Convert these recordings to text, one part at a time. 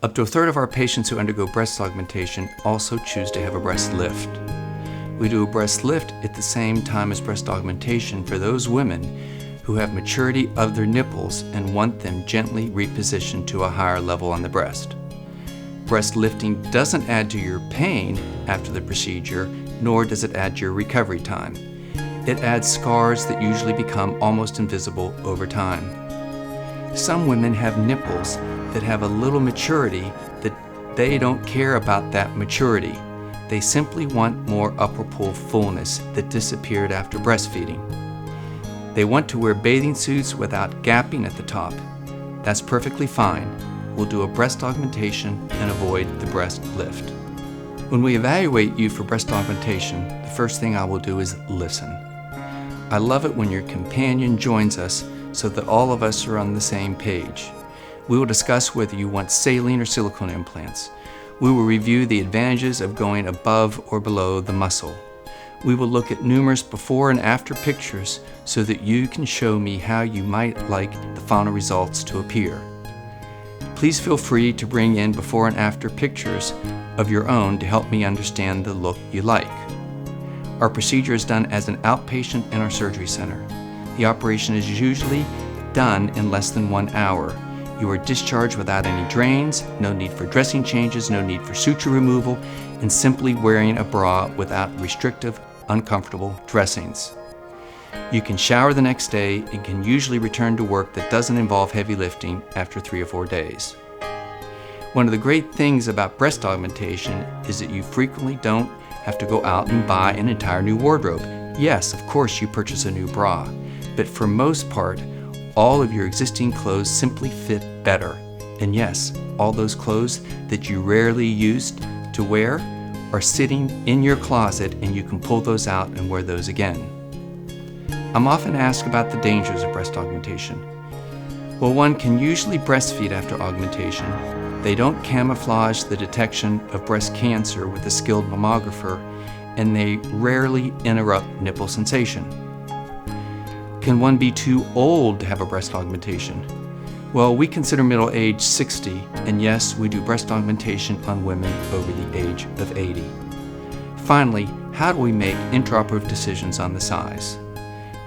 Up to a third of our patients who undergo breast augmentation also choose to have a breast lift. We do a breast lift at the same time as breast augmentation for those women who have maturity of their nipples and want them gently repositioned to a higher level on the breast. Breast lifting doesn't add to your pain after the procedure, nor does it add to your recovery time. It adds scars that usually become almost invisible over time. Some women have nipples that have a little maturity that they don't care about that maturity. They simply want more upper pool fullness that disappeared after breastfeeding. They want to wear bathing suits without gapping at the top. That's perfectly fine. We'll do a breast augmentation and avoid the breast lift. When we evaluate you for breast augmentation, the first thing I will do is listen. I love it when your companion joins us so that all of us are on the same page. We will discuss whether you want saline or silicone implants. We will review the advantages of going above or below the muscle. We will look at numerous before and after pictures so that you can show me how you might like the final results to appear. Please feel free to bring in before and after pictures of your own to help me understand the look you like. Our procedure is done as an outpatient in our surgery center. The operation is usually done in less than 1 hour. You are discharged without any drains, no need for dressing changes, no need for suture removal, and simply wearing a bra without restrictive, uncomfortable dressings. You can shower the next day and can usually return to work that doesn't involve heavy lifting after 3 or 4 days. One of the great things about breast augmentation is that you frequently don't have to go out and buy an entire new wardrobe. Yes, of course you purchase a new bra, but for most part, all of your existing clothes simply fit better. And yes, all those clothes that you rarely used to wear are sitting in your closet and you can pull those out and wear those again. I'm often asked about the dangers of breast augmentation. Well, one can usually breastfeed after augmentation. They don't camouflage the detection of breast cancer with a skilled mammographer, and they rarely interrupt nipple sensation. Can one be too old to have a breast augmentation? Well, we consider middle age 60, and yes, we do breast augmentation on women over the age of 80. Finally, how do we make intraoperative decisions on the size?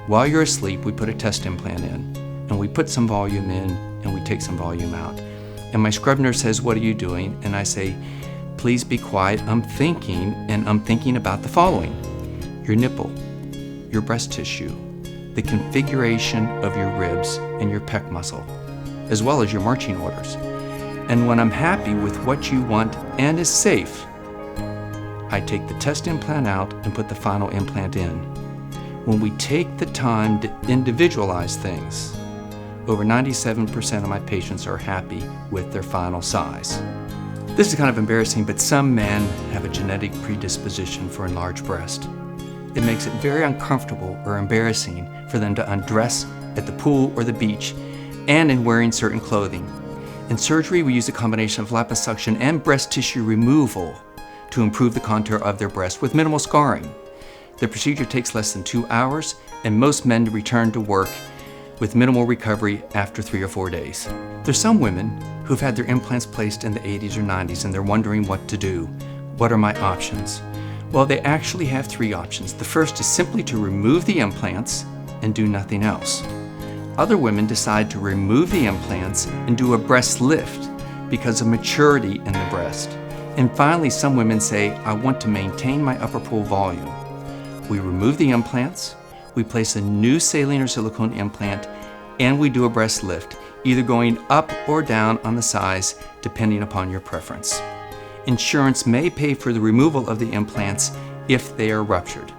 While you're asleep, we put a test implant in, and we put some volume in, and we take some volume out. And my scrub nurse says, "What are you doing?" And I say, "Please be quiet, I'm thinking about the following: your nipple, your breast tissue, the configuration of your ribs and your pec muscle, as well as your marching orders. And when I'm happy with what you want and is safe, I take the test implant out and put the final implant in. When we take the time to individualize things, over 97% of my patients are happy with their final size." This is kind of embarrassing, but some men have a genetic predisposition for enlarged breast. It makes it very uncomfortable or embarrassing for them to undress at the pool or the beach and in wearing certain clothing. In surgery, we use a combination of liposuction and breast tissue removal to improve the contour of their breast with minimal scarring. The procedure takes less than 2 hours, and most men return to work with minimal recovery after 3 or 4 days. There's some women who've had their implants placed in the 80s or 90s and they're wondering what to do. What are my options? Well, they actually have 3 options. The first is simply to remove the implants and do nothing else. Other women decide to remove the implants and do a breast lift because of maturity in the breast. And finally, some women say, "I want to maintain my upper pool volume." We remove the implants, we place a new saline or silicone implant, and we do a breast lift, either going up or down on the size depending upon your preference. Insurance may pay for the removal of the implants if they are ruptured.